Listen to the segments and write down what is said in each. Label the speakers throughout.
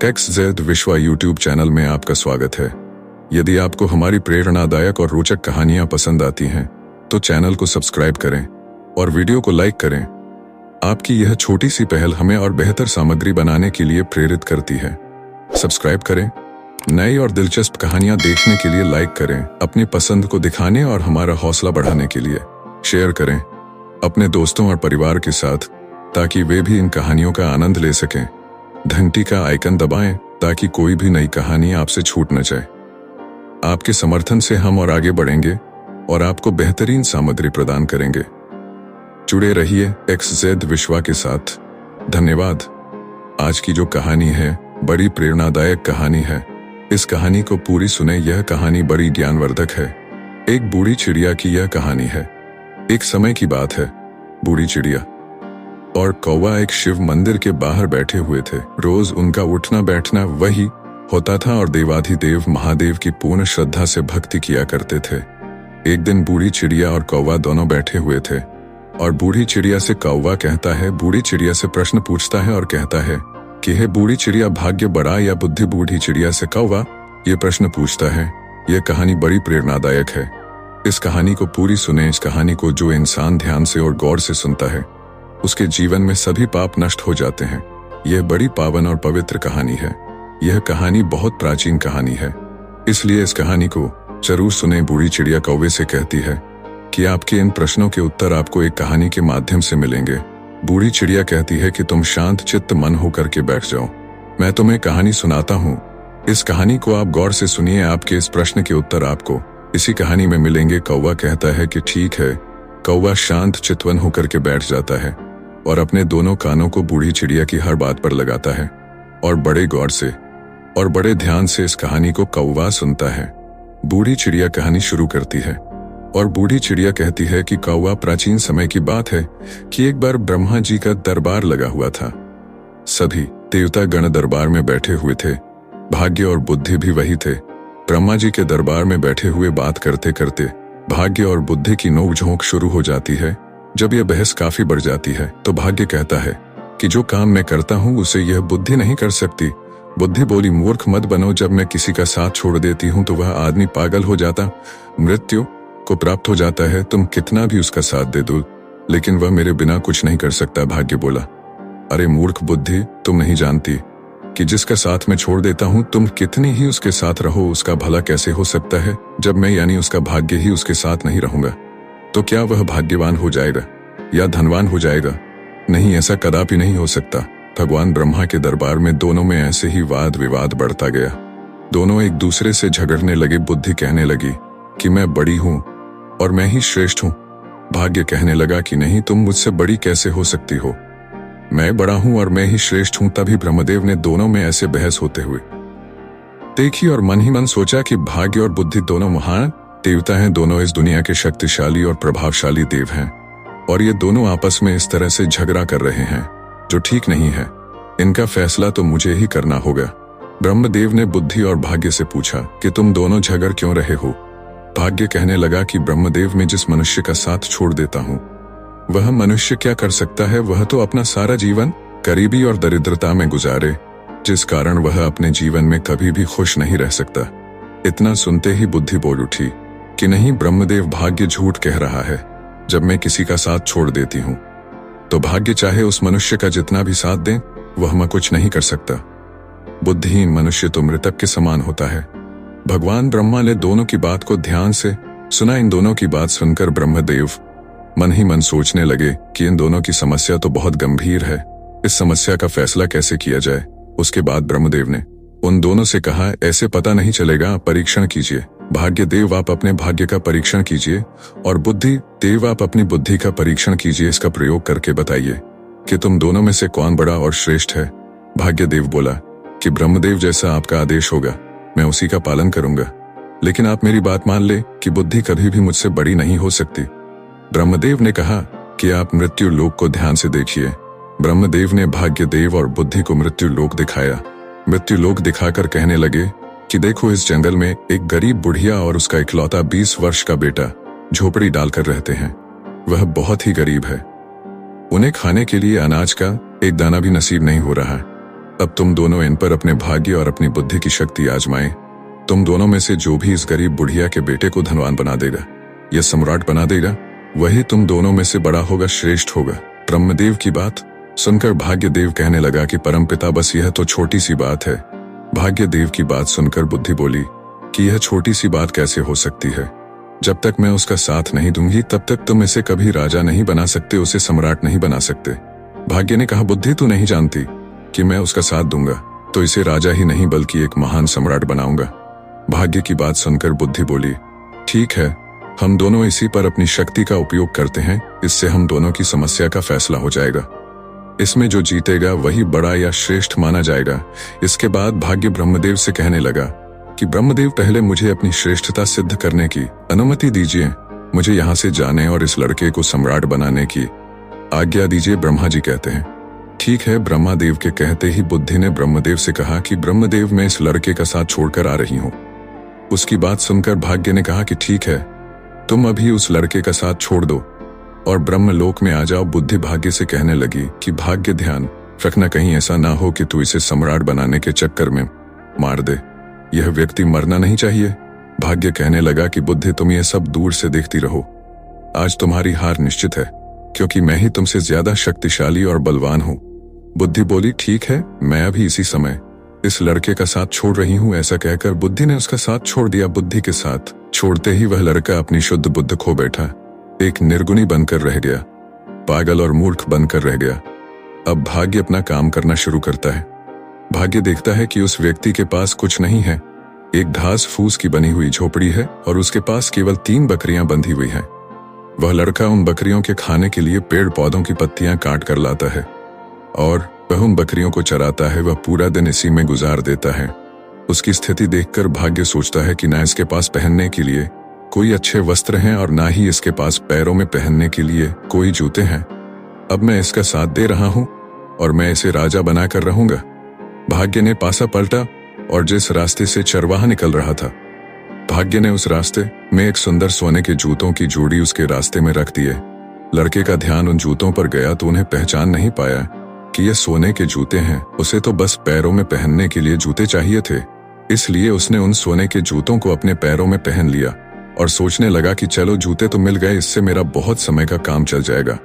Speaker 1: XZ विश्वा YouTube channel में आपका स्वागत है। यदि आपको हमारी प्रेरणादायक और रोचक कहानियां पसंद आती हैं, तो चैनल को सब्सक्राइब करें और वीडियो को लाइक करें। आपकी यह छोटी सी पहल हमें और बेहतर सामग्री बनाने के लिए प्रेरित करती है। सब्सक्राइब करें, नई और दिलचस्प कहानियां देखने के लिए लाइक करें, अपनी पसंद को दिखाने और हमारा हौसला बढ़ाने के लिए शेयर करें अपने दोस्तों और परिवार के साथ, ताकि वे भी इन कहानियों का आनंद ले सकें। घंटी का आइकन दबाएं ताकि कोई भी नई कहानी आपसे छूट न जाए। आपके समर्थन से हम और आगे बढ़ेंगे और आपको बेहतरीन सामग्री प्रदान करेंगे। जुड़े रहिए XZ विश्वा के साथ। धन्यवाद। आज की जो कहानी है बड़ी प्रेरणादायक कहानी है। इस कहानी को पूरी सुने, यह कहानी बड़ी ज्ञानवर्धक है। एक बूढ़ी चिड़िया की यह कहानी है। एक समय की बात है। बूढ़ी चिड़िया और कौवा एक शिव मंदिर के बाहर बैठे हुए थे। रोज उनका उठना बैठना वही होता था और देवाधिदेव महादेव की पूर्ण श्रद्धा से भक्ति किया करते थे। एक दिन बूढ़ी चिड़िया और कौवा दोनों बैठे हुए थे और बूढ़ी चिड़िया से कौवा कहता है, बूढ़ी चिड़िया से प्रश्न पूछता है और कहता है कि हे बूढ़ी चिड़िया, भाग्य बड़ा या बुद्धि? बूढ़ी चिड़िया से कौवा ये प्रश्न पूछता है। यह कहानी बड़ी प्रेरणादायक है। इस कहानी को पूरी सुने। इस कहानी को जो इंसान ध्यान से और गौर से सुनता है, उसके जीवन में सभी पाप नष्ट हो जाते हैं। यह बड़ी पावन और पवित्र कहानी है। यह कहानी बहुत प्राचीन कहानी है, इसलिए इस कहानी को जरूर सुने। बूढ़ी चिड़िया कौवे से कहती है कि आपके इन प्रश्नों के उत्तर आपको एक कहानी के माध्यम से मिलेंगे। बूढ़ी चिड़िया कहती है कि तुम शांत चित्त मन होकर के बैठ जाओ, मैं तुम्हें कहानी सुनाता हूँ। इस कहानी को आप गौर से सुनिए। आपके इस प्रश्न के उत्तर आपको इसी कहानी में मिलेंगे। कौवा कहता है कि ठीक है। कौवा शांत चितवन होकर के बैठ जाता है और अपने दोनों कानों को बूढ़ी चिड़िया की हर बात पर लगाता है और बड़े गौर से और बड़े ध्यान से इस कहानी को कौवा सुनता है। बूढ़ी चिड़िया कहानी शुरू करती है और बूढ़ी चिड़िया कहती है कि कौवा, प्राचीन समय की बात है कि एक बार ब्रह्मा जी का दरबार लगा हुआ था। सभी देवता गण दरबार में बैठे हुए थे। भाग्य और बुद्धि भी वही थे। ब्रह्मा जी के दरबार में बैठे हुए बात करते करते भाग्य और बुद्धि की नोक-झोंक शुरू हो जाती है। जब यह बहस काफी बढ़ जाती है तो भाग्य कहता है कि जो काम मैं करता हूँ उसे यह बुद्धि नहीं कर सकती। बुद्धि बोली, मूर्ख मत बनो, जब मैं किसी का साथ छोड़ देती हूँ तो वह आदमी पागल हो जाता, मृत्यु को प्राप्त हो जाता है। तुम कितना भी उसका साथ दे दो, लेकिन वह मेरे बिना कुछ नहीं कर सकता। भाग्य बोला, अरे मूर्ख बुद्धि, तुम नहीं जानती कि जिसका साथ मैं छोड़ देता हूँ, तुम कितनी ही उसके साथ रहो, उसका भला कैसे हो सकता है? जब मैं यानी उसका भाग्य ही उसके साथ नहीं रहूंगा तो क्या वह भाग्यवान हो जाएगा या धनवान हो जाएगा? नहीं, ऐसा कदापि नहीं हो सकता। भगवान ब्रह्मा के दरबार में दोनों में ऐसे ही वाद विवाद बढ़ता गया। दोनों एक दूसरे से झगड़ने लगे। बुद्धि कहने लगी कि मैं बड़ी हूं और मैं ही श्रेष्ठ हूं। भाग्य कहने लगा कि नहीं, तुम मुझसे बड़ी कैसे हो सकती हो? मैं बड़ा हूं और मैं ही श्रेष्ठ हूं। तभी ब्रह्मदेव ने दोनों में ऐसे बहस होते हुए देखी और मन ही मन सोचा कि भाग्य और बुद्धि दोनों महान देवता हैं। दोनों इस दुनिया के शक्तिशाली और प्रभावशाली देव हैं और ये दोनों आपस में इस तरह से झगड़ा कर रहे हैं जो ठीक नहीं है। इनका फैसला तो मुझे ही करना होगा। ब्रह्मदेव ने बुद्धि और भाग्य से पूछा कि तुम दोनों झगड़ क्यों रहे हो? भाग्य कहने लगा कि ब्रह्मदेव, मैं जिस मनुष्य का साथ छोड़ देता हूँ वह मनुष्य क्या कर सकता है? वह तो अपना सारा जीवन गरीबी और दरिद्रता में गुजारे, जिस कारण वह अपने जीवन में कभी भी खुश नहीं रह सकता। इतना सुनते ही बुद्धि बोल उठी कि नहीं ब्रह्मदेव, भाग्य झूठ कह रहा है। जब मैं किसी का साथ छोड़ देती हूँ तो भाग्य चाहे उस मनुष्य का जितना भी साथ दे, वह मैं कुछ नहीं कर सकता। बुद्धिहीन मनुष्य तो मृतक के समान होता है। भगवान ब्रह्मा ने दोनों की बात को ध्यान से सुना। इन दोनों की बात सुनकर ब्रह्मदेव मन ही मन सोचने लगे कि इन दोनों की समस्या तो बहुत गंभीर है। इस समस्या का फैसला कैसे किया जाए? उसके बाद ब्रह्मदेव ने उन दोनों से कहा, ऐसे पता नहीं चलेगा, परीक्षण कीजिए। भाग्य देव, आप अपने भाग्य का परीक्षण कीजिए और बुद्धि देव, आप अपनी बुद्धि का परीक्षण कीजिए। इसका प्रयोग करके बताइए कि तुम दोनों में से कौन बड़ा और श्रेष्ठ है। भाग्य देव बोला कि ब्रह्मदेव, जैसा आपका आदेश होगा मैं उसी का पालन करूंगा, लेकिन आप मेरी बात मान ले कि बुद्धि कभी भी मुझसे बड़ी नहीं हो सकती। ब्रह्मदेव ने कहा कि आप मृत्यु लोक को ध्यान से देखिए। ब्रह्मदेव ने भाग्य देव और बुद्धि को मृत्यु लोक दिखाया। मृत्यु लोक दिखाकर कहने लगे कि देखो, इस जंगल में एक गरीब बुढ़िया और उसका इकलौता 20 वर्ष का बेटा झोपड़ी डालकर रहते हैं। वह बहुत ही गरीब है। उन्हें खाने के लिए अनाज का एक दाना भी नसीब नहीं हो रहा। अब तुम दोनों इन पर अपने भाग्य और अपनी बुद्धि की शक्ति आजमाएं। तुम दोनों में से जो भी इस गरीब बुढ़िया के बेटे को धनवान बना देगा या सम्राट बना देगा, वही तुम दोनों में से बड़ा होगा, श्रेष्ठ होगा। ब्रह्मदेव की बात सुनकर भाग्यदेव कहने लगा कि परमपिता, बस यह तो छोटी सी बात है। भाग्यदेव की बात सुनकर बुद्धि बोली कि यह छोटी सी बात कैसे हो सकती है। जब तक मैं उसका साथ नहीं दूंगी तब तक तुम इसे कभी राजा नहीं बना सकते, उसे सम्राट नहीं बना सकते। भाग्य ने कहा, बुद्धि तू नहीं जानती कि मैं उसका साथ दूंगा तो इसे राजा ही नहीं बल्कि एक महान सम्राट बनाऊंगा। भाग्य की बात सुनकर बुद्धि बोली, ठीक है, हम दोनों इसी पर अपनी शक्ति का उपयोग करते हैं, इससे हम दोनों की समस्या का फैसला हो जाएगा। इसमें जो जीतेगा वही बड़ा या श्रेष्ठ माना जाएगा। इसके बाद भाग्य ब्रह्मदेव से कहने लगा कि ब्रह्मदेव, पहले मुझे अपनी श्रेष्ठता सिद्ध करने की अनुमति दीजिए, मुझे यहाँ से जाने और इस लड़के को सम्राट बनाने की आज्ञा दीजिए। ब्रह्मा जी कहते हैं, ठीक है। ब्रह्मादेव के कहते ही बुद्धि ने ब्रह्मदेव से कहा कि ब्रह्मदेव, मैं इस लड़के का साथ छोड़कर आ रही हूँ। उसकी बात सुनकर भाग्य ने कहा कि ठीक है, तुम अभी उस लड़के का साथ छोड़ दो और ब्रह्मलोक में आ जाओ। बुद्धि भाग्य से कहने लगी कि भाग्य, ध्यान रखना कहीं ऐसा ना हो कि तू इसे सम्राट बनाने के चक्कर में मार दे। यह व्यक्ति मरना नहीं चाहिए। भाग्य कहने लगा कि बुद्धि, तुम ये सब दूर से देखती रहो, आज तुम्हारी हार निश्चित है क्योंकि मैं ही तुमसे ज्यादा शक्तिशाली और बलवान हूँ। बुद्धि बोली, ठीक है, मैं अभी इसी समय इस लड़के का साथ छोड़ रही हूँ। ऐसा कहकर बुद्धि ने उसका साथ छोड़ दिया। बुद्धि के साथ छोड़ते ही वह लड़का अपनी शुद्ध बुद्ध खो बैठा, एक निर्गुणी बनकर रह गया, पागल और मूर्ख बनकर रह गया। अब भाग्य अपना काम करना शुरू करता है। भाग्य देखता है कि उस व्यक्ति के पास कुछ नहीं है, एक घास फूस की बनी हुई झोपड़ी है और उसके पास केवल 3 बकरियां बंधी हुई हैं। वह लड़का उन बकरियों के खाने के लिए पेड़ पौधों की पत्तियां काट कर लाता है और वह उन बकरियों को चराता है। वह पूरा दिन इसी में गुजार देता है। उसकी स्थिति देखकर भाग्य सोचता है कि ना इसके पास पहनने के लिए कोई अच्छे वस्त्र हैं और ना ही इसके पास पैरों में पहनने के लिए कोई जूते हैं। अब मैं इसका साथ दे रहा हूं और मैं इसे राजा बनाकर रहूंगा। भाग्य ने पासा पलटा और जिस रास्ते से चरवाहा निकल रहा था, भाग्य ने उस रास्ते में एक सुंदर सोने के जूतों की जोड़ी उसके रास्ते में रख दिए। लड़के का ध्यान उन जूतों पर गया तो उन्हें पहचान नहीं पाया कि ये सोने के जूते हैं। उसे तो बस पैरों में पहनने के लिए जूते चाहिए थे, इसलिए उसने उन सोने के जूतों को अपने पैरों में पहन लिया और सोचने लगा कि चलो जूते तो मिल गए, इससे मेरा बहुत समय का काम चल जाएगा।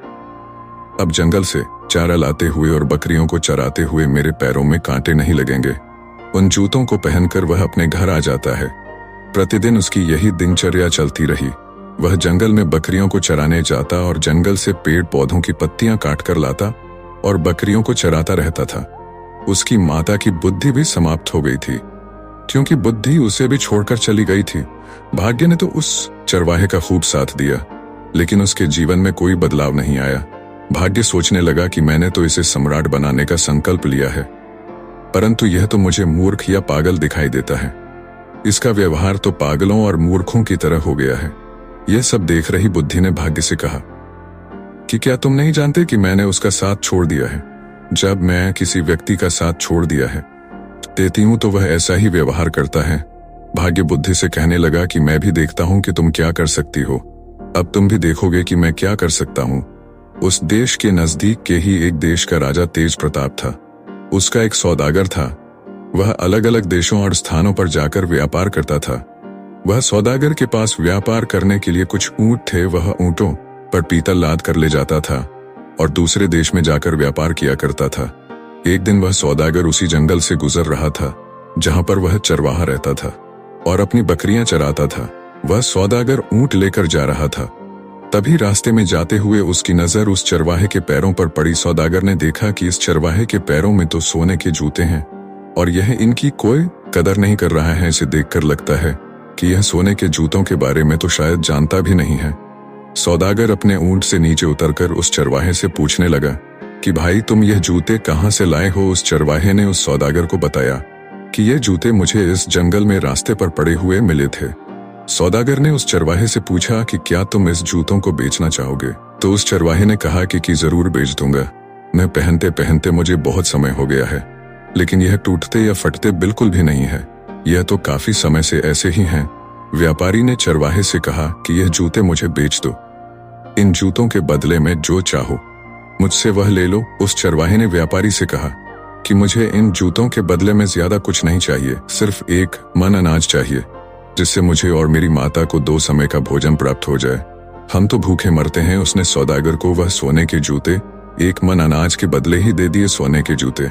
Speaker 1: अब जंगल से चारा लाते हुए और बकरियों को चराते हुए मेरे पैरों में कांटे नहीं लगेंगे। उन जूतों को पहनकर वह अपने घर आ जाता है। प्रतिदिन उसकी यही दिनचर्या चलती रही। वह जंगल में बकरियों को चराने जाता और जंगल से पेड़ पौधों की पत्तियां काट कर लाता और बकरियों को चराता रहता था। उसकी माता की बुद्धि भी समाप्त हो गई थी क्योंकि बुद्धि उसे भी छोड़कर चली गई थी। भाग्य ने तो उस चरवाहे का खूब साथ दिया, लेकिन उसके जीवन में कोई बदलाव नहीं आया। भाग्य सोचने लगा कि मैंने तो इसे सम्राट बनाने का संकल्प लिया है, परंतु यह तो मुझे मूर्ख या पागल दिखाई देता है। इसका व्यवहार तो पागलों और मूर्खों की तरह हो गया है। यह सब देख रही बुद्धि ने भाग्य से कहा कि क्या तुम नहीं जानते कि मैंने उसका साथ छोड़ दिया है। जब मैं किसी व्यक्ति का साथ छोड़ दिया है देती हूं तो वह ऐसा ही व्यवहार करता है। भाग्य बुद्धि से कहने लगा कि मैं भी देखता हूं कि तुम क्या कर सकती हो। अब तुम भी देखोगे कि मैं क्या कर सकता हूं। उस देश के नजदीक के ही एक देश का राजा तेज प्रताप था। उसका एक सौदागर था। वह अलग अलग देशों और स्थानों पर जाकर व्यापार करता था। वह सौदागर के पास व्यापार करने के लिए कुछ ऊंट थे। वह ऊंटों पर पीतल लाद कर ले जाता था और दूसरे देश में जाकर व्यापार किया करता था। एक दिन वह सौदागर उसी जंगल से गुजर रहा था जहां पर वह चरवाहा रहता था और अपनी बकरियां चराता था। वह सौदागर ऊंट लेकर जा रहा था। तभी रास्ते में जाते हुए उसकी नजर उस चरवाहे के पैरों पर पड़ी। सौदागर ने देखा कि इस चरवाहे के पैरों में तो सोने के जूते हैं और यह इनकी कोई कदर नहीं कर रहा है। इसे देखकर लगता है कि यह सोने के जूतों के बारे में तो शायद जानता भी नहीं है। सौदागर अपने ऊंट से नीचे उतरकर उस चरवाहे से पूछने लगा कि भाई, तुम यह जूते कहां से लाए हो। उस चरवाहे ने उस सौदागर को बताया कि ये जूते मुझे इस जंगल में रास्ते पर पड़े हुए मिले थे। सौदागर ने उस चरवाहे से पूछा कि क्या तुम इस जूतों को बेचना चाहोगे। तो उस चरवाहे ने कहा कि जरूर बेच दूंगा। मैं पहनते पहनते मुझे बहुत समय हो गया है, लेकिन यह टूटते या फटते बिल्कुल भी नहीं है। यह तो काफी समय से ऐसे ही हैं। व्यापारी ने चरवाहे से कहा कि यह जूते मुझे बेच दो। इन जूतों के बदले में जो चाहो मुझसे वह ले लो। उस चरवाहे ने व्यापारी से कहा कि मुझे इन जूतों के बदले में ज्यादा कुछ नहीं चाहिए, सिर्फ एक मन अनाज चाहिए, जिससे मुझे और मेरी माता को 2 समय का भोजन प्राप्त हो जाए। हम तो भूखे मरते हैं। उसने सौदागर को वह सोने के जूते 1 मन अनाज के बदले ही दे दिए। सोने के जूते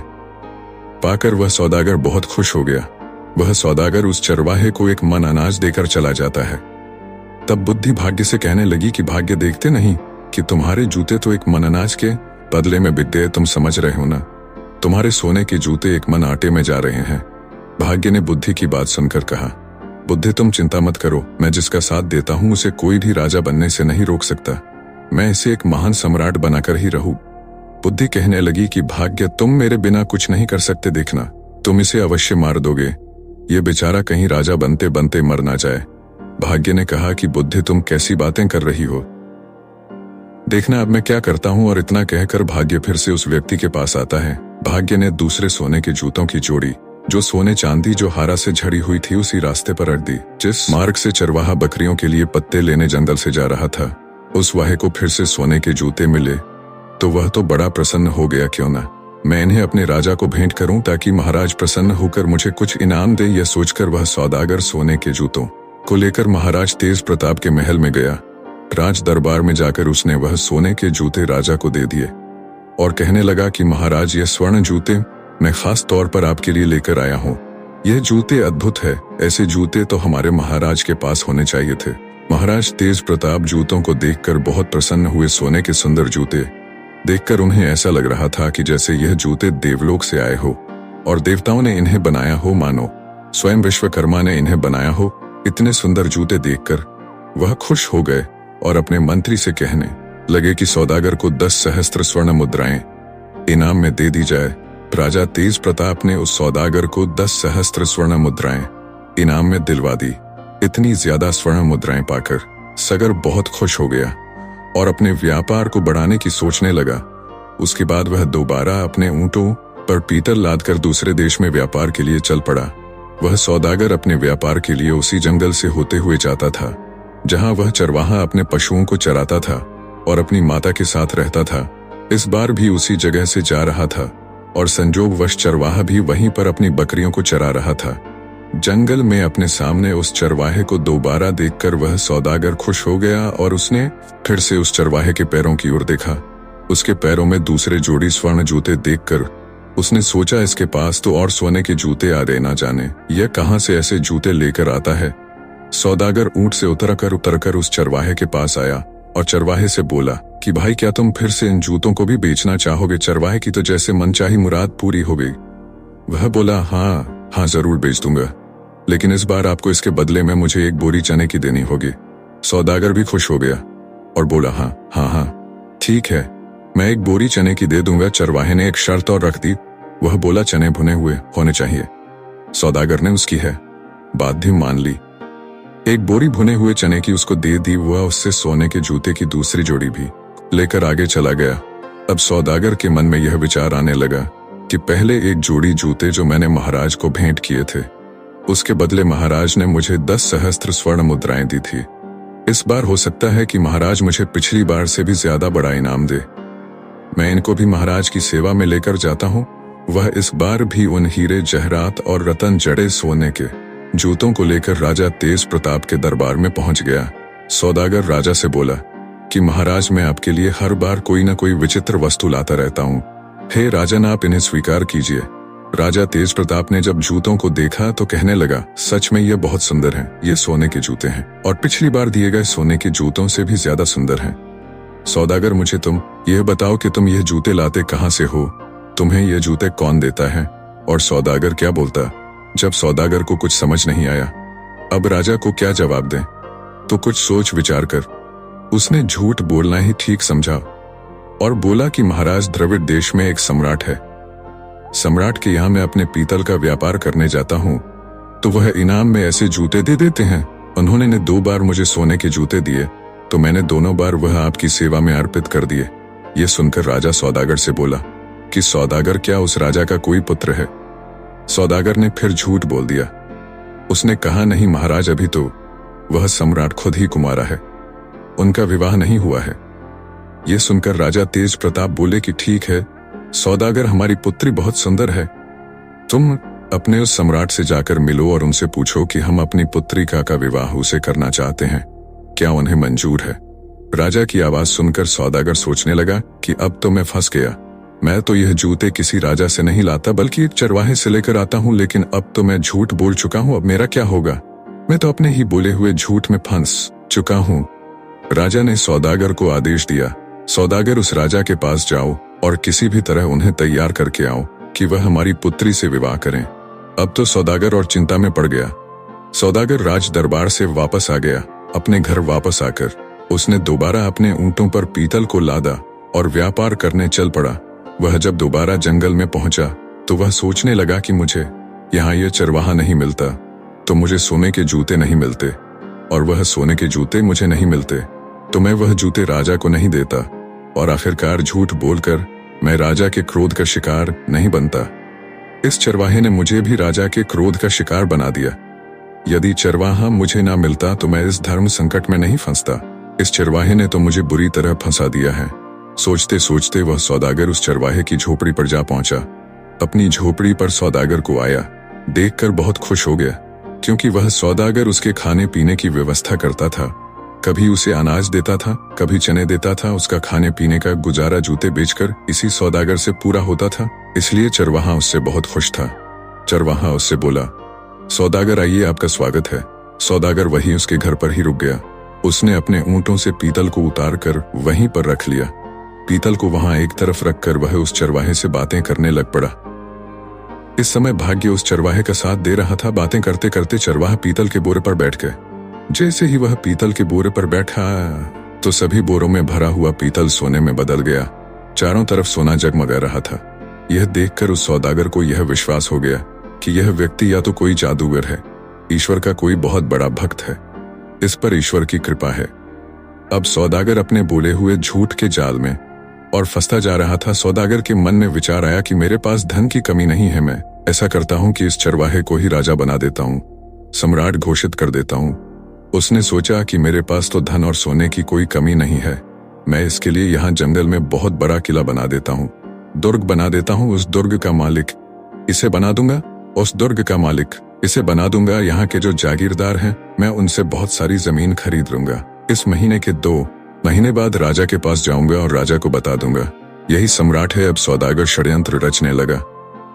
Speaker 1: पाकर वह सौदागर बहुत खुश हो गया। वह सौदागर उस चरवाहे को 1 मन अनाज देकर चला जाता है। तब बुद्धि भाग्य से कहने लगी कि भाग्य देखते नहीं कि तुम्हारे जूते तो 1 मन अनाज के बदले में बिक गए। तुम समझ रहे हो ना, तुम्हारे सोने के जूते 1 मन आटे में जा रहे हैं। भाग्य ने बुद्धि की बात सुनकर कहा, बुद्धि तुम चिंता मत करो, मैं जिसका साथ देता हूं उसे कोई भी राजा बनने से नहीं रोक सकता। मैं इसे एक महान सम्राट बनाकर ही रहूं। बुद्धि कहने लगी कि भाग्य तुम मेरे बिना कुछ नहीं कर सकते, देखना तुम इसे अवश्य मार दोगे। ये बेचारा कहीं राजा बनते बनते मर ना जाए। भाग्य ने कहा कि बुद्धि तुम कैसी बातें कर रही हो, देखना अब मैं क्या करता हूं। और इतना कहकर भाग्य फिर से उस व्यक्ति के पास आता है। भाग्य ने दूसरे सोने के जूतों की जोड़ी, जो सोने चांदी जो हारा से झड़ी हुई थी, उसी रास्ते पर रख दी जिस मार्ग से चरवाहा बकरियों के लिए पत्ते लेने जंगल से जा रहा था। उस वाहे को फिर से सोने के जूते मिले तो वह तो बड़ा प्रसन्न हो गया। क्यों ना मैं इन्हें अपने राजा को भेंट करूं ताकि महाराज प्रसन्न होकर मुझे कुछ इनाम दे। यह सोचकर वह सौदागर सोने के जूतों को लेकर महाराज तेज प्रताप के महल में गया। राज दरबार में जाकर उसने वह सोने के जूते राजा को दे दिए और कहने लगा कि महाराज, ये स्वर्ण जूते मैं खास तौर पर आपके लिए लेकर आया हूँ। यह जूते अद्भुत है, ऐसे जूते तो हमारे महाराज के पास होने चाहिए थे। महाराज तेज प्रताप जूतों को देखकर बहुत प्रसन्न हुए। सोने के सुंदर जूते देखकर उन्हें ऐसा लग रहा था कि जैसे यह जूते देवलोक से आए हो और देवताओं ने इन्हें बनाया हो, मानो स्वयं विश्वकर्मा ने इन्हें बनाया हो। इतने सुंदर जूते देखकर वह खुश हो गए और अपने मंत्री से कहने लगे कि सौदागर को 10 सहस्त्र स्वर्ण मुद्राएं इनाम में दे दी जाए। राजा तेज प्रताप ने उस सौदागर को 10 सहस्त्र स्वर्ण मुद्राएं इनाम में दिलवा दी। इतनी ज्यादा स्वर्ण मुद्राएं पाकर सगर बहुत खुश हो गया और अपने व्यापार को बढ़ाने की सोचने लगा। उसके बाद वह दोबारा अपने ऊंटों पर पीतल लादकर दूसरे देश में व्यापार के लिए चल पड़ा। वह सौदागर अपने व्यापार के लिए उसी जंगल से होते हुए जाता था जहां वह चरवाहा अपने पशुओं को चराता था और अपनी माता के साथ रहता था। इस बार भी उसी जगह से जा रहा था और संजोगवश चरवाहा भी वहीं पर अपनी बकरियों को चरा रहा था। जंगल में अपने सामने उस चरवाहे को दोबारा देखकर वह सौदागर खुश हो गया और उसने फिर से उस चरवाहे के पैरों की ओर देखा। उसके पैरों में दूसरे जोड़ी स्वर्ण जूते देखकर उसने सोचा, इसके पास तो और सोने के जूते आ गए, ना जाने यह कहां से ऐसे जूते लेकर आता है। सौदागर ऊंट से उतरकर उस चरवाहे के पास आया और चरवाहे से बोला कि भाई, क्या तुम फिर से इन जूतों को भी बेचना चाहोगे? चरवाहे की तो जैसे मनचाही मुराद पूरी हो गई। वह बोला, हाँ जरूर बेच दूंगा, लेकिन इस बार आपको इसके बदले में मुझे 1 बोरी चने की देनी होगी। सौदागर भी खुश हो गया और बोला, हाँ ठीक है, मैं 1 बोरी चने की दे दूंगा। चरवाहे ने एक शर्त और रख दी। वह बोला, चने भुने हुए होने चाहिए। सौदागर ने उसकी बात भी मान ली। 1 बोरी भुने हुए चने की उसको दे दी। वह उससे सोने के जूते की दूसरी जोड़ी भी लेकर आगे चला गया। अब सौदागर के मन में यह विचार आने लगा कि पहले 1 जोड़ी जूते जो मैंने महाराज को भेंट किए थे, उसके बदले महाराज ने मुझे 10 सहस्त्र स्वर्ण मुद्राएं दी थी। इस बार हो सकता है कि महाराज मुझे पिछली बार से भी ज्यादा बड़ा इनाम दे। मैं इनको भी महाराज की सेवा में लेकर जाता हूँ। वह इस बार भी उन हीरे जहरात और रतन जड़े सोने के जूतों को लेकर राजा तेज प्रताप के दरबार में पहुंच गया। सौदागर राजा से बोला कि महाराज, मैं आपके लिए हर बार कोई न कोई विचित्र वस्तु लाता रहता हूँ। हे राजन, आप इन्हें स्वीकार कीजिए। राजा तेज प्रताप ने जब जूतों को देखा तो कहने लगा, सच में ये बहुत सुंदर हैं। ये सोने के जूते हैं और पिछली बार दिए गए सोने के जूतों से भी ज्यादा सुंदर हैं। सौदागर, मुझे तुम यह बताओ कि तुम यह जूते लाते कहां से हो? तुम्हें ये जूते कौन देता है? और सौदागर क्या बोलता? जब सौदागर को कुछ समझ नहीं आया अब राजा को क्या जवाब दें, तो कुछ सोच विचार कर उसने झूठ बोलना ही ठीक समझा और बोला कि महाराज, द्रविड़ देश में एक सम्राट है। सम्राट के यहाँ मैं अपने पीतल का व्यापार करने जाता हूँ तो वह इनाम में ऐसे जूते दे देते हैं। उन्होंने ने 2 बार मुझे सोने के जूते दिए तो मैंने दोनों बार वह आपकी सेवा में अर्पित कर दिए। ये सुनकर राजा सौदागर से बोला कि सौदागर, क्या उस राजा का कोई पुत्र है? सौदागर ने फिर झूठ बोल दिया। उसने कहा, नहीं महाराज, अभी तो वह सम्राट खुद ही कुमारा है, उनका विवाह नहीं हुआ है। यह सुनकर राजा तेज प्रताप बोले कि ठीक है, सौदागर, हमारी पुत्री बहुत सुंदर है। तुम अपने उस सम्राट से जाकर मिलो और उनसे पूछो कि हम अपनी पुत्री का विवाह उसे करना चाहते हैं, क्या उन्हें मंजूर है। राजा की आवाज सुनकर सौदागर सोचने लगा कि अब तो मैं फंस गया। मैं तो यह जूते किसी राजा से नहीं लाता बल्कि एक चरवाहे से लेकर आता हूँ, लेकिन अब तो मैं झूठ बोल चुका हूँ। अब मेरा क्या होगा? मैं तो अपने ही बोले हुए झूठ में फंस चुका हूँ। राजा ने सौदागर को आदेश दिया, सौदागर, उस राजा के पास जाओ और किसी भी तरह उन्हें तैयार करके आओ कि वह हमारी पुत्री से विवाह करें। अब तो सौदागर और चिंता में पड़ गया। सौदागर राज दरबार से वापस आ गया। अपने घर वापस आकर उसने दोबारा अपने ऊंटों पर पीतल को लादा और व्यापार करने चल पड़ा। वह जब दोबारा जंगल में पहुंचा तो वह सोचने लगा कि मुझे यहाँ यह चरवाहा नहीं मिलता तो मुझे सोने के जूते नहीं मिलते, और वह सोने के जूते मुझे नहीं मिलते तो मैं वह जूते राजा को नहीं देता, और आखिरकार झूठ बोलकर मैं राजा के क्रोध का शिकार नहीं बनता। इस चरवाहे ने मुझे भी राजा के क्रोध का शिकार बना दिया। यदि चरवाहा मुझे ना मिलता तो मैं इस धर्म संकट में नहीं फंसता। इस चरवाहे ने तो मुझे बुरी तरह फंसा दिया है। सोचते सोचते वह सौदागर उस चरवाहे की झोपड़ी पर जा पहुंचा। अपनी झोपड़ी पर सौदागर को आया देखकर बहुत खुश हो गया, क्योंकि वह सौदागर उसके खाने पीने की व्यवस्था करता था। कभी उसे अनाज देता था, कभी चने देता था। उसका खाने पीने का गुजारा जूते बेचकर इसी सौदागर से पूरा होता था, इसलिए चरवाहा उससे बहुत खुश था। चरवाहा उससे बोला, सौदागर आइए, आपका स्वागत है। सौदागर वहीं उसके घर पर ही रुक गया। उसने अपने ऊंटों से पीतल को उतार कर वहीं पर रख लिया। पीतल को वहां एक तरफ रखकर वह उस चरवाहे से बातें करने लग पड़ा। इस समय भाग्य उस चरवाहे का साथ दे रहा था। बातें करते करते चरवाहा पीतल के बोरे पर बैठ गए। जैसे ही वह पीतल के बोरे पर बैठा तो सभी बोरों में भरा हुआ पीतल सोने में बदल गया। चारों तरफ सोना जगमगा रहा था। यह देखकर उस सौदागर को यह विश्वास हो गया कि यह व्यक्ति या तो कोई जादूगर है, ईश्वर का कोई बहुत बड़ा भक्त है। इस पर ईश्वर की कृपा है। अब सौदागर अपने बोले हुए झूठ के जाल में और फंसता जा रहा था। सौदागर के मन में विचार आया कि मेरे पास धन की कमी नहीं है। मैं ऐसा करता हूं कि इस चरवाहे को ही राजा बना देता हूं, सम्राट घोषित कर देता हूं। उसने सोचा कि मेरे पास तो धन और सोने की कोई कमी नहीं है। मैं इसके लिए यहाँ जंगल में बहुत बड़ा किला बना देता हूँ, दुर्ग बना देता हूँ। उस दुर्ग का मालिक इसे बना दूंगा, उस दुर्ग का मालिक इसे बना दूंगा। यहाँ के जो जागीरदार हैं मैं उनसे बहुत सारी जमीन खरीद लूंगा। इस महीने के 2 महीने बाद राजा के पास जाऊंगा और राजा को बता दूंगा यही सम्राट है। अब सौदागर षड्यंत्र रचने लगा।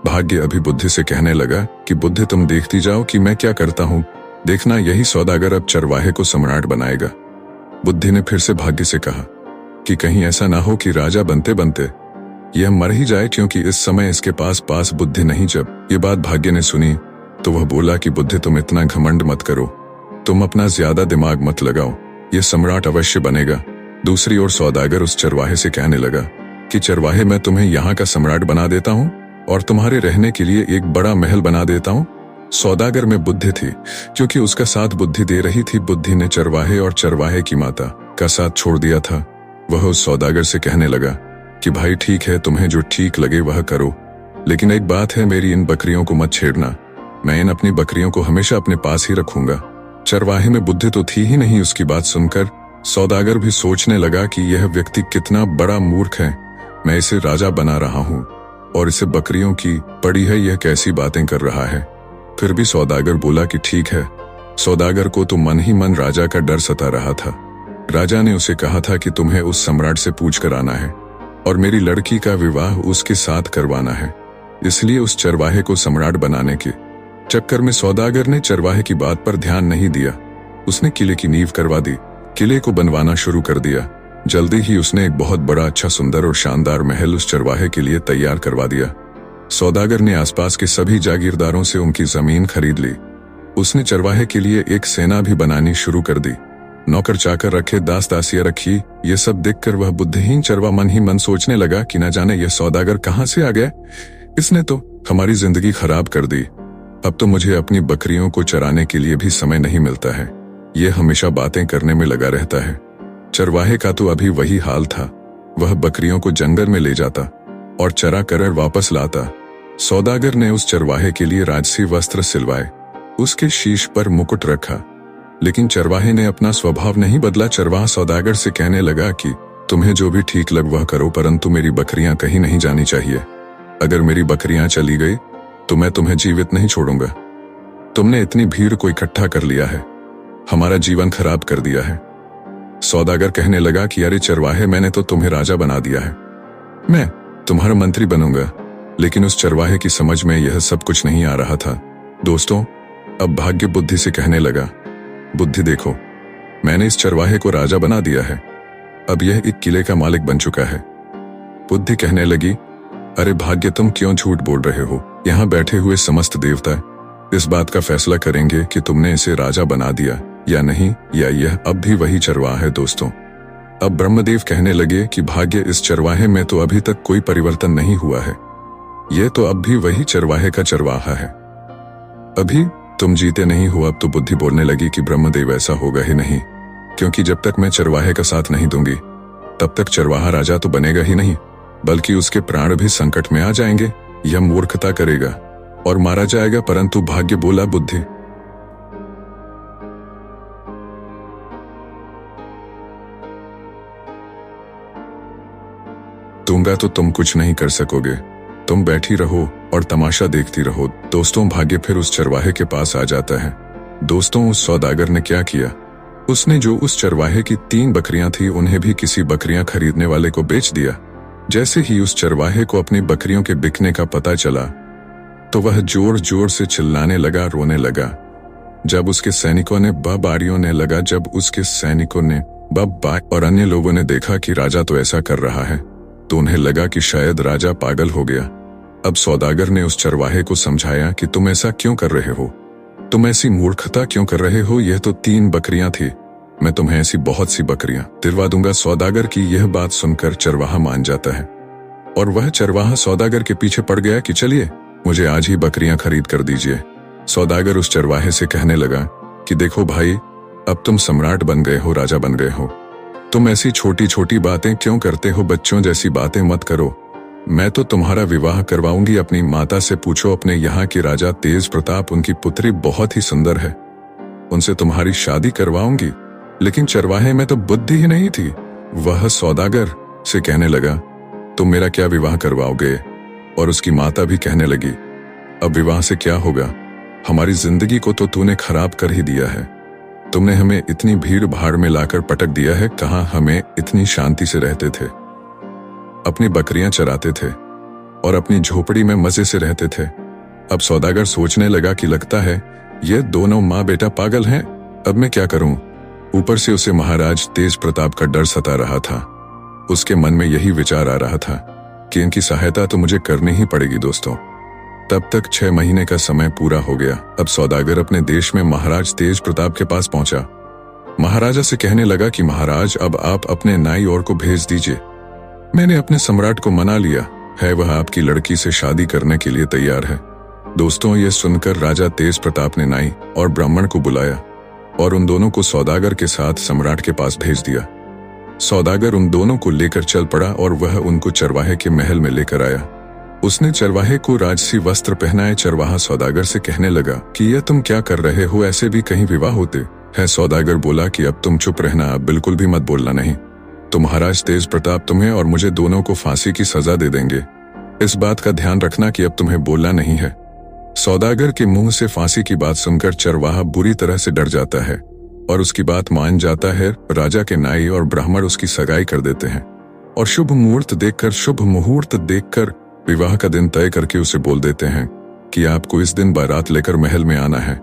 Speaker 1: भाग्य अभी बुद्धि से कहने लगा कि बुद्धि, तुम देखती जाओ कि मैं क्या करता हूँ। देखना, यही सौदागर अब चरवाहे को सम्राट बनाएगा। बुद्धि ने फिर से भाग्य से कहा कि कहीं ऐसा ना हो कि राजा बनते बनते यह मर ही जाए, क्योंकि इस समय इसके पास बुद्धि नहीं। जब ये बात भाग्य ने सुनी तो वह बोला कि बुद्धि, तुम इतना घमंड मत करो, तुम अपना ज्यादा दिमाग मत लगाओ, यह सम्राट अवश्य बनेगा। दूसरी ओर सौदागर उस चरवाहे से कहने लगा कि चरवाहे, मैं तुम्हें यहाँ का सम्राट बना देता हूँ और तुम्हारे रहने के लिए एक बड़ा महल बना देता हूँ। सौदागर में बुद्धि थी, क्योंकि उसका साथ बुद्धि दे रही थी। बुद्धि ने चरवाहे और चरवाहे की माता का साथ छोड़ दिया था। वह उस सौदागर से कहने लगा कि भाई, ठीक है, तुम्हें जो ठीक लगे वह करो, लेकिन एक बात है, मेरी इन बकरियों को मत छेड़ना। मैं इन अपनी बकरियों को हमेशा अपने पास ही रखूंगा। चरवाहे में बुद्धि तो थी ही नहीं। उसकी बात सुनकर सौदागर भी सोचने लगा कि यह व्यक्ति कितना बड़ा मूर्ख है। मैं इसे राजा बना रहा हूँ और इसे बकरियों की पड़ी है, यह कैसी बातें कर रहा है। फिर भी सौदागर बोला कि ठीक है। सौदागर को तो मन ही मन राजा का डर सता रहा था। राजा ने उसे कहा था कि तुम्हें उस सम्राट से पूछ कर आना है और मेरी लड़की का विवाह उसके साथ करवाना है। इसलिए उस चरवाहे को सम्राट बनाने के चक्कर में सौदागर ने चरवाहे की बात पर ध्यान नहीं दिया। उसने किले की नींव करवा दी, किले को बनवाना शुरू कर दिया। जल्दी ही उसने एक बहुत बड़ा, अच्छा, सुंदर और शानदार महल उस चरवाहे के लिए तैयार करवा दिया। सौदागर ने आसपास के सभी जागीरदारों से उनकी जमीन खरीद ली। उसने चरवाहे के लिए एक सेना भी बनानी शुरू कर दी। नौकर चाकर रखे, दास दासियां रखी। ये सब देखकर वह बुद्धिहीन चरवा मन ही मन सोचने लगा कि न जाने यह सौदागर कहाँ से आ गया। इसने तो हमारी जिंदगी खराब कर दी। अब तो मुझे अपनी बकरियों को चराने के लिए भी समय नहीं मिलता है। यह हमेशा बातें करने में लगा रहता है। चरवाहे का तो अभी वही हाल था। वह बकरियों को जंगल में ले जाता और चरा कर वापस लाता। सौदागर ने उस चरवाहे के लिए राजसी वस्त्र सिलवाए, उसके शीश पर मुकुट रखा, लेकिन चरवाहे ने अपना स्वभाव नहीं बदला। चरवाहा सौदागर से कहने लगा कि तुम्हें जो भी ठीक लग वह करो, परंतु मेरी बकरियां कहीं नहीं जानी चाहिए। अगर मेरी बकरियां चली गई तो मैं तुम्हें जीवित नहीं छोड़ूंगा। तुमने इतनी भीड़ को इकट्ठा कर लिया है, हमारा जीवन खराब कर दिया है। सौदागर कहने लगा कि अरे चरवाहे, मैंने तो तुम्हें राजा बना दिया है, मैं तुम्हारा मंत्री बनूंगा। लेकिन उस चरवाहे की समझ में यह सब कुछ नहीं आ रहा था। दोस्तों, अब भाग्य बुद्धि से कहने लगा, बुद्धि देखो, मैंने इस चरवाहे को राजा बना दिया है, अब यह एक किले का मालिक बन चुका है। बुद्धि कहने लगी, अरे भाग्य, तुम क्यों झूठ बोल रहे हो? यहाँ बैठे हुए समस्त देवता इस बात का फैसला करेंगे कि तुमने इसे राजा बना दिया या नहीं, या यह अब भी वही चरवाहा है। दोस्तों, अब ब्रह्मदेव कहने लगे कि भाग्य, इस चरवाहे में तो अभी तक कोई परिवर्तन नहीं हुआ है, यह तो अब भी वही चरवाहे का चरवाहा है, अभी तुम जीते नहीं हो। अब तो बुद्धि बोलने लगी कि ब्रह्मदेव, ऐसा होगा ही नहीं, क्योंकि जब तक मैं चरवाहे का साथ नहीं दूंगी तब तक चरवाहा राजा तो बनेगा ही नहीं, बल्कि उसके प्राण भी संकट में आ जाएंगे। यह मूर्खता करेगा और मारा जाएगा। परंतु भाग्य बोला, बुद्धि, दूंगा तो तुम कुछ नहीं कर सकोगे, तुम बैठी रहो और तमाशा देखती रहो। दोस्तों, भाग्य फिर उस चरवाहे के पास आ जाता है। दोस्तों, उस सौदागर ने क्या किया, उसने जो उस चरवाहे की 3 बकरियां थी उन्हें भी किसी बकरियां खरीदने वाले को बेच दिया। जैसे ही उस चरवाहे को अपनी बकरियों के बिकने का पता चला तो वह जोर जोर से चिल्लाने लगा, रोने लगा। जब उसके सैनिकों ने और अन्य लोगों ने देखा कि राजा तो ऐसा कर रहा है तो उन्हें लगा कि शायद राजा पागल हो गया। अब सौदागर ने उस चरवाहे को समझाया कि तुम ऐसा क्यों कर रहे हो, तुम ऐसी मूर्खता क्यों कर रहे हो, यह तो 3 बकरियां थी, मैं तुम्हें ऐसी बहुत सी बकरियां दिलवा दूंगा। सौदागर की यह बात सुनकर चरवाहा मान जाता है और वह चरवाहा सौदागर के पीछे पड़ गया कि चलिए मुझे आज ही बकरियां खरीद कर दीजिए। सौदागर उस चरवाहे से कहने लगा कि देखो भाई, अब तुम सम्राट बन गए हो, राजा बन गए हो, तुम ऐसी छोटी छोटी बातें क्यों करते हो, बच्चों जैसी बातें मत करो। मैं तो तुम्हारा विवाह करवाऊंगी, अपनी माता से पूछो, अपने यहाँ के राजा तेज प्रताप, उनकी पुत्री बहुत ही सुंदर है, उनसे तुम्हारी शादी करवाऊंगी। लेकिन चरवाहे में तो बुद्धि ही नहीं थी। वह सौदागर से कहने लगा, तुम मेरा क्या विवाह करवाओगे? और उसकी माता भी कहने लगी, अब विवाह से क्या होगा, हमारी जिंदगी को तो तूने खराब कर ही दिया है, तुमने हमें इतनी भीड़ भाड़ में लाकर पटक दिया है, कहाँ हम इतनी शांति से रहते थे, अपनी बकरियां चराते थे और अपनी झोपड़ी में मजे से रहते थे। अब सौदागर सोचने लगा कि लगता है ये दोनों माँ बेटा पागल हैं, अब मैं क्या करूं? ऊपर से उसे महाराज तेज प्रताप का डर सता रहा था। उसके मन में यही विचार आ रहा था कि इनकी सहायता तो मुझे करनी ही पड़ेगी। दोस्तों, तब तक 6 महीने का समय पूरा हो गया। अब सौदागर अपने देश में महाराज तेज प्रताप के पास पहुंचा। महाराजा से कहने लगा कि महाराज, अब आप अपने नाई और को भेज दीजिए, मैंने अपने सम्राट को मना लिया है, वह आपकी लड़की से शादी करने के लिए तैयार है। दोस्तों, ये सुनकर राजा तेज प्रताप ने नाई और ब्राह्मण को बुलाया और उन दोनों को सौदागर के साथ सम्राट के पास भेज दिया। सौदागर उन दोनों को लेकर चल पड़ा और वह उनको चरवाहे के महल में लेकर आया। उसने चरवाहे को राजसी वस्त्र पहनाए। चरवाहा सौदागर से कहने लगा कि यह तुम क्या कर रहे हो, ऐसे भी कहीं विवाह होते हैं? सौदागर बोला कि अब तुम चुप रहना, अब बिल्कुल भी मत बोलना नहीं, तो महाराज तेज प्रताप तुम्हें और मुझे दोनों को फांसी की सजा दे देंगे, इस बात का ध्यान रखना कि अब तुम्हें बोलना नहीं है। सौदागर के मुंह से फांसी की बात सुनकर चरवाहा बुरी तरह से डर जाता है और उसकी बात मान जाता है। राजा के नाई और ब्राह्मण उसकी सगाई कर देते हैं और शुभ मुहूर्त देखकर विवाह का दिन तय करके उसे बोल देते हैं कि आपको इस दिन बारात लेकर महल में आना है।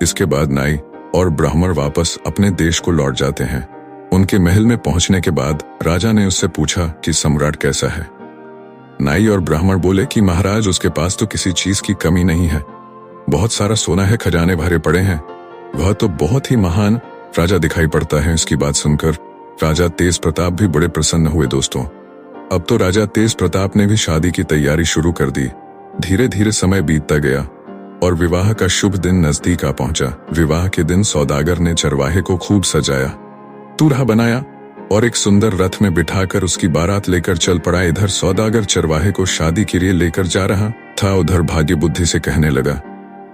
Speaker 1: इसके बाद नाई और ब्राह्मण वापस अपने देश को लौट जाते हैं। उनके महल में पहुंचने के बाद राजा ने उससे पूछा कि सम्राट कैसा है। नाई और ब्राह्मण बोले कि महाराज, उसके पास तो किसी चीज की कमी नहीं है, बहुत सारा सोना है, खजाने भरे पड़े हैं, वह तो बहुत ही महान राजा दिखाई पड़ता है। इसकी बात सुनकर राजा तेज प्रताप भी बड़े प्रसन्न हुए। दोस्तों, अब तो राजा तेज प्रताप ने भी शादी की तैयारी शुरू कर दी। धीरे धीरे समय बीतता गया और विवाह का शुभ दिन नजदीक आ पहुंचा। विवाह के दिन सौदागर ने चरवाहे को खूब सजाया, दूल्हा बनाया और एक सुंदर रथ में बिठाकर उसकी बारात लेकर चल पड़ा। इधर सौदागर चरवाहे को शादी के लिए लेकर जा रहा था, उधर भाग्य बुद्धि से कहने लगा,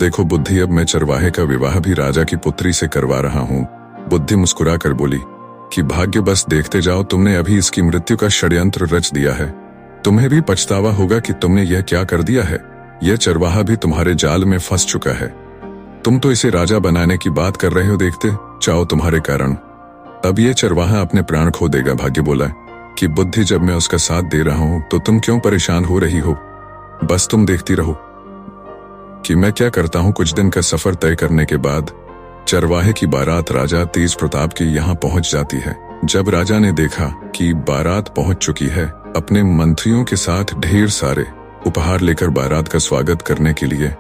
Speaker 1: देखो बुद्धि, अब मैं चरवाहे का विवाह भी राजा की पुत्री से करवा रहा हूँ। बुद्धि मुस्कुरा कर बोली, कि भाग्य बस देखते जाओ, तुमने अभी इसकी मृत्यु का षड्यंत्र रच दिया है। तुम्हें भी पछतावा होगा कि तुमने यह क्या कर दिया है। यह चरवाहा भी तुम्हारे जाल में फंस चुका है। तुम तो इसे राजा बनाने की बात कर रहे हो, देखते चाहो तुम्हारे कारण अब ये चरवाहा अपने प्राण खो देगा। भाग्य बोला कि बुद्धि, जब मैं उसका साथ दे रहा हूं तो तुम क्यों परेशान हो रही हो। बस तुम देखती रहो कि मैं क्या करता हूं। कुछ दिन का सफर तय करने के बाद चरवाहे की बारात राजा तेज प्रताप के यहाँ पहुंच जाती है। जब राजा ने देखा कि बारात पहुंच चुकी है, अपने मंत्रियों के साथ ढेर सारे उपहार लेकर बारात का स्वागत करने के लिए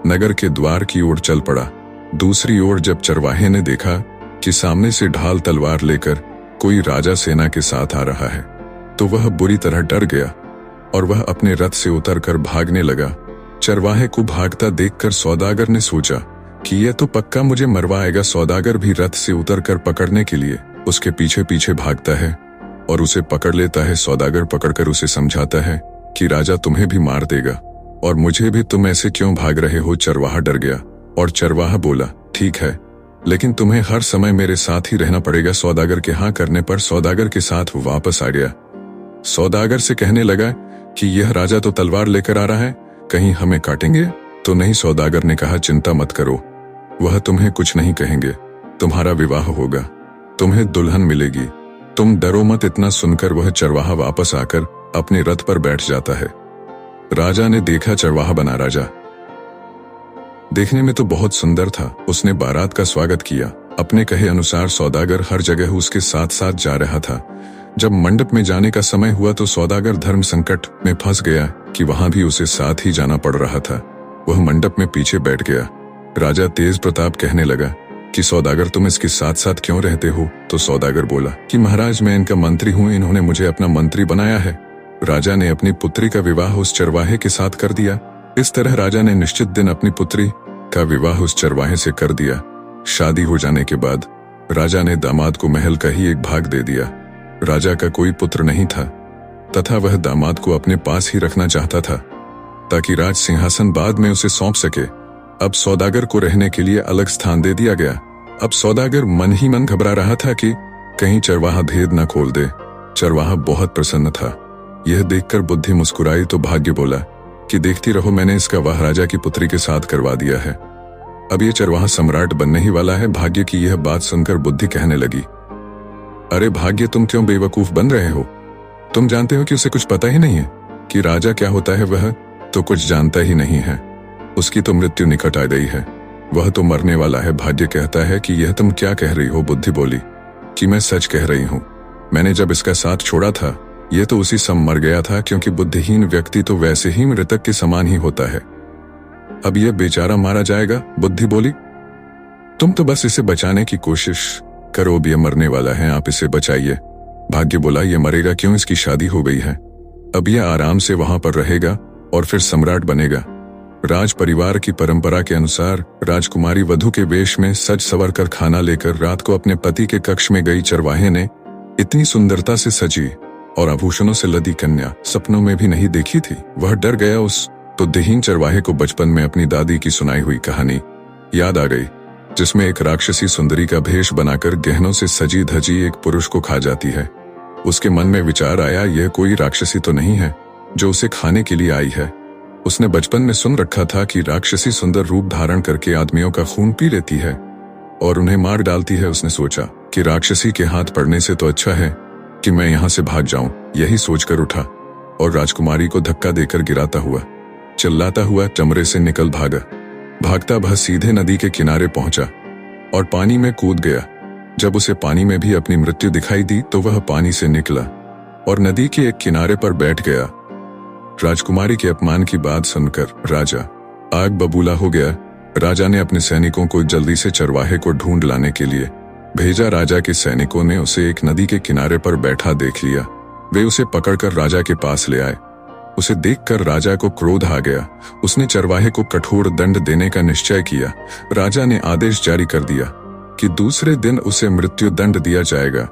Speaker 1: नगर के द्वार की ओर चल पड़ा। दूसरी ओर जब चरवाहे ने देखा कि सामने से ढाल तलवार लेकर कोई राजा सेना के साथ आ रहा है, तो वह बुरी तरह डर गया और वह अपने रथ से उतरकर भागने लगा। चरवाहे को भागता देखकर सौदागर ने सोचा कि यह तो पक्का मुझे मरवाएगा। सौदागर भी रथ से उतरकर पकड़ने के लिए उसके पीछे पीछे भागता है और उसे पकड़ लेता है। सौदागर पकड़कर उसे समझाता है कि राजा तुम्हें भी मार देगा और मुझे भी, तुम ऐसे क्यों भाग रहे हो। चरवाहा डर गया और चरवाहा बोला, ठीक है, लेकिन तुम्हें हर समय मेरे साथ ही रहना पड़ेगा। सौदागर के हाँ करने पर सौदागर के साथ वापस आ गया। सौदागर से कहने लगा कि यह राजा तो तलवार लेकर आ रहा है, कहीं हमें काटेंगे तो नहीं। सौदागर ने कहा, चिंता मत करो, वह तुम्हें कुछ नहीं कहेंगे। तुम्हारा विवाह होगा, तुम्हें दुल्हन मिलेगी, तुम डरो मत। इतना सुनकर वह चरवाहा वापस आकर अपने रथ पर बैठ जाता है। राजा ने देखा चरवाहा बना राजा देखने में तो बहुत सुंदर था। उसने बारात का स्वागत किया। अपने कहे अनुसार सौदागर हर जगह उसके साथ साथ जा रहा था। जब मंडप में जाने का समय हुआ तो सौदागर धर्म संकट में फंस गया कि वहां भी उसे साथ ही जाना पड़ रहा था। वह मंडप में पीछे बैठ गया। राजा तेज प्रताप कहने लगा कि सौदागर, तुम इसके साथ साथ क्यों रहते हो। तो सौदागर बोला कि महाराज, मैं इनका मंत्री हूं, इन्होंने मुझे अपना मंत्री बनाया है। राजा ने अपनी पुत्री का विवाह उस चरवाहे के साथ कर दिया। इस तरह राजा ने निश्चित दिन अपनी पुत्री का विवाह उस चरवाहे से कर दिया। शादी हो जाने के बाद राजा ने दामाद को महल का ही एक भाग दे दिया। राजा का कोई पुत्र नहीं था तथा वह दामाद को अपने पास ही रखना चाहता था ताकि राज सिंहासन बाद में उसे सौंप सके। अब सौदागर को रहने के लिए अलग स्थान दे दिया गया। अब सौदागर मन ही मन घबरा रहा था कि कहीं चरवाहा भेद न खोल दे। चरवाहा बहुत प्रसन्न था। यह देखकर बुद्धि मुस्कुराई तो भाग्य बोला कि देखती रहो, मैंने इसका वाह राजा की पुत्री के साथ करवा दिया है। अब ये चरवाहा सम्राट बनने ही वाला है। भाग्य की यह बात सुनकर बुद्धि कहने लगी, अरे भाग्य, तुम क्यों बेवकूफ बन रहे हो। तुम जानते हो कि उसे कुछ पता ही नहीं है कि राजा क्या होता है। वह तो कुछ जानता ही नहीं है। उसकी तो मृत्यु निकट आ गई है, वह तो मरने वाला है। भाग्य कहता है कि यह तुम क्या कह रही हो। बुद्धि बोली कि मैं सच कह रही हूँ। मैंने जब इसका साथ छोड़ा था, यह तो उसी समय मर गया था, क्योंकि बुद्धिहीन व्यक्ति तो वैसे ही मृतक के समान ही होता है। अब यह बेचारा मारा जाएगा। बुद्धि बोली, तुम तो बस इसे बचाने की कोशिश करो। अब यह मरने वाला है, आप इसे बचाइए। भाग्य बोला, यह मरेगा क्यों, इसकी शादी हो गई है। अब यह आराम से वहां पर रहेगा और फिर सम्राट बनेगा। राज परिवार की परंपरा के अनुसार राजकुमारी वधू के वेश में सज सवर कर खाना लेकर रात को अपने पति के कक्ष में गई। चरवाहे ने इतनी सुंदरता से सजी और आभूषणों से लदी कन्या सपनों में भी नहीं देखी थी। वह डर गया। उस बुद्धिहीन चरवाहे को बचपन में अपनी दादी की सुनाई हुई कहानी याद आ गई, जिसमें एक राक्षसी सुंदरी का भेष बनाकर गहनों से सजी धजी एक पुरुष को खा जाती है। उसके मन में विचार आया, यह कोई राक्षसी तो नहीं है जो उसे खाने के लिए आई है। उसने बचपन में सुन रखा था कि राक्षसी सुंदर रूप धारण करके आदमियों का खून पी लेती है और उन्हें मार डालती है। उसने सोचा कि राक्षसी के हाथ पड़ने से तो अच्छा है कि मैं यहाँ से भाग जाऊं। यही सोचकर उठा और राजकुमारी को धक्का देकर गिराता हुआ, चिल्लाता हुआ कमरे से निकल भागा। भागता वह सीधे नदी के किनारे पहुंचा और पानी में कूद गया। जब उसे पानी में भी अपनी मृत्यु दिखाई दी तो वह पानी से निकला और नदी के एक किनारे पर बैठ गया। राजकुमारी के अपमान की बात सुनकर राजा आग बबूला हो गया। राजा ने अपने सैनिकों को जल्दी से चरवाहे को ढूंढ लाने के लिए भेजा। राजा के सैनिकों ने उसे एक नदी के किनारे पर बैठा देख लिया। वे उसे पकड़कर राजा के पास ले आए। उसे देखकर राजा को क्रोध आ गया। उसने चरवाहे को कठोर दंड देने का निश्चय किया। राजा ने आदेश जारी कर दिया कि दूसरे दिन उसे मृत्यु दंड दिया जाएगा।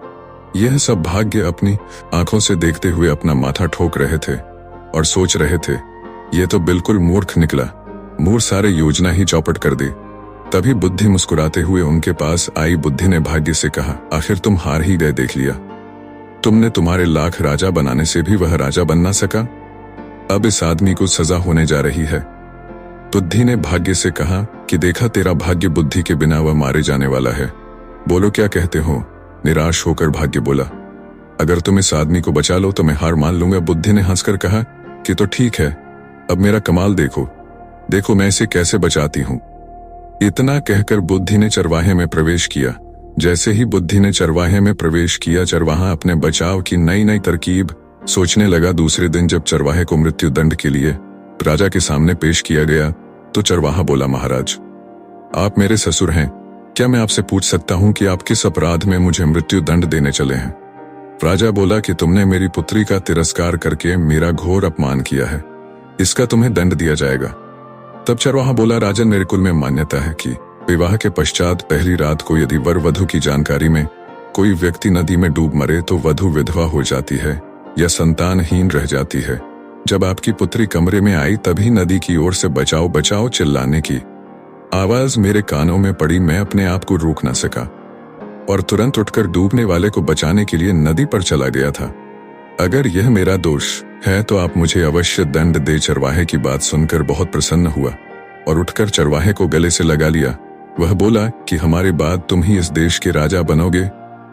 Speaker 1: यह सब भाग्य अपनी आंखों से देखते हुए अपना माथा ठोक रहे थे और सोच रहे थे, यह तो बिल्कुल मूर्ख निकला। मूर्ख सारे योजना ही चौपट कर दी। तभी बुद्धि मुस्कुराते हुए उनके पास आई। बुद्धि ने भाग्य से कहा, आखिर तुम हार ही गए, देख लिया तुमने। तुम्हारे लाख राजा बनाने से भी वह राजा बन ना सका। अब इस आदमी को सजा होने जा रही है। बुद्धि ने भाग्य से कहा कि देखा, तेरा भाग्य बुद्धि के बिना वह मारे जाने वाला है। बोलो क्या कहते हो? निराश होकर भाग्य बोला, अगर तुम इस आदमी को बचा लो तो मैं हार मान लूंगा। बुद्धि ने हंसकर कहा कि तो ठीक है, अब मेरा कमाल देखो, देखो मैं इसे कैसे बचाती हूं। इतना कहकर बुद्धि ने चरवाहे में प्रवेश किया। जैसे ही बुद्धि ने चरवाहे में प्रवेश किया, चरवाहा अपने बचाव की नई नई तरकीब सोचने लगा। दूसरे दिन जब चरवाहे को मृत्यु दंड के लिए राजा के सामने पेश किया गया तो चरवाहा बोला, महाराज आप मेरे ससुर हैं, क्या मैं आपसे पूछ सकता हूं कि आप किस अपराध में मुझे मृत्यु दंड देने चले हैं? राजा बोला कि तुमने मेरी पुत्री का तिरस्कार करके मेरा घोर अपमान किया है, इसका तुम्हें दंड दिया जाएगा। तब चरवाहा बोला, राजन मेरे कुल में मान्यता है कि विवाह के पश्चात पहली रात को यदि वर वधु की जानकारी में कोई व्यक्ति नदी में डूब मरे तो वधु विधवा हो जाती है या संतानहीन रह जाती है। जब आपकी पुत्री कमरे में आई तभी नदी की ओर से बचाओ बचाओ चिल्लाने की आवाज मेरे कानों में पड़ी। मैं अपने आप को रोक न सका और तुरंत उठकर डूबने वाले को बचाने के लिए नदी पर चला गया था। अगर यह मेरा दोष है तो आप मुझे अवश्य दंड दे। चरवाहे की बात सुनकर बहुत प्रसन्न हुआ और उठकर चरवाहे को गले से लगा लिया। वह बोला कि हमारे बाद तुम ही इस देश के राजा बनोगे।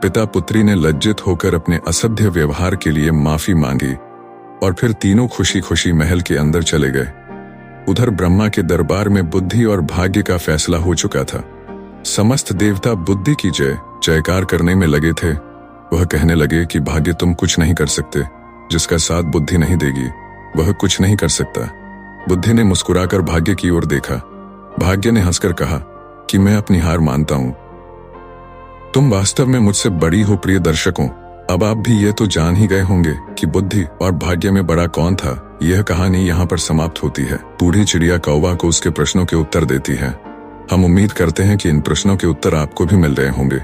Speaker 1: पिता पुत्री ने लज्जित होकर अपने असभ्य व्यवहार के लिए माफी मांगी और फिर तीनों खुशी खुशी महल के अंदर चले गए। उधर ब्रह्मा के दरबार में बुद्धि और भाग्य का फैसला हो चुका था। समस्त देवता बुद्धि की जय जयकार करने में लगे थे। वह कहने लगे कि भाग्य तुम कुछ नहीं कर सकते, जिसका साथ बुद्धि नहीं देगी वह कुछ नहीं कर सकता। बुद्धि ने मुस्कुराकर भाग्य की ओर देखा। भाग्य ने हंसकर कहा कि मैं अपनी हार मानता हूं, तुम वास्तव में मुझसे बड़ी हो। प्रिय दर्शकों, अब आप भी ये तो जान ही गए होंगे कि बुद्धि और भाग्य में बड़ा कौन था। यह कहानी यहाँ पर समाप्त होती है। बूढ़ी चिड़िया कौवा को उसके प्रश्नों के उत्तर देती है। हम उम्मीद करते हैं कि इन प्रश्नों के उत्तर आपको भी मिल रहे होंगे।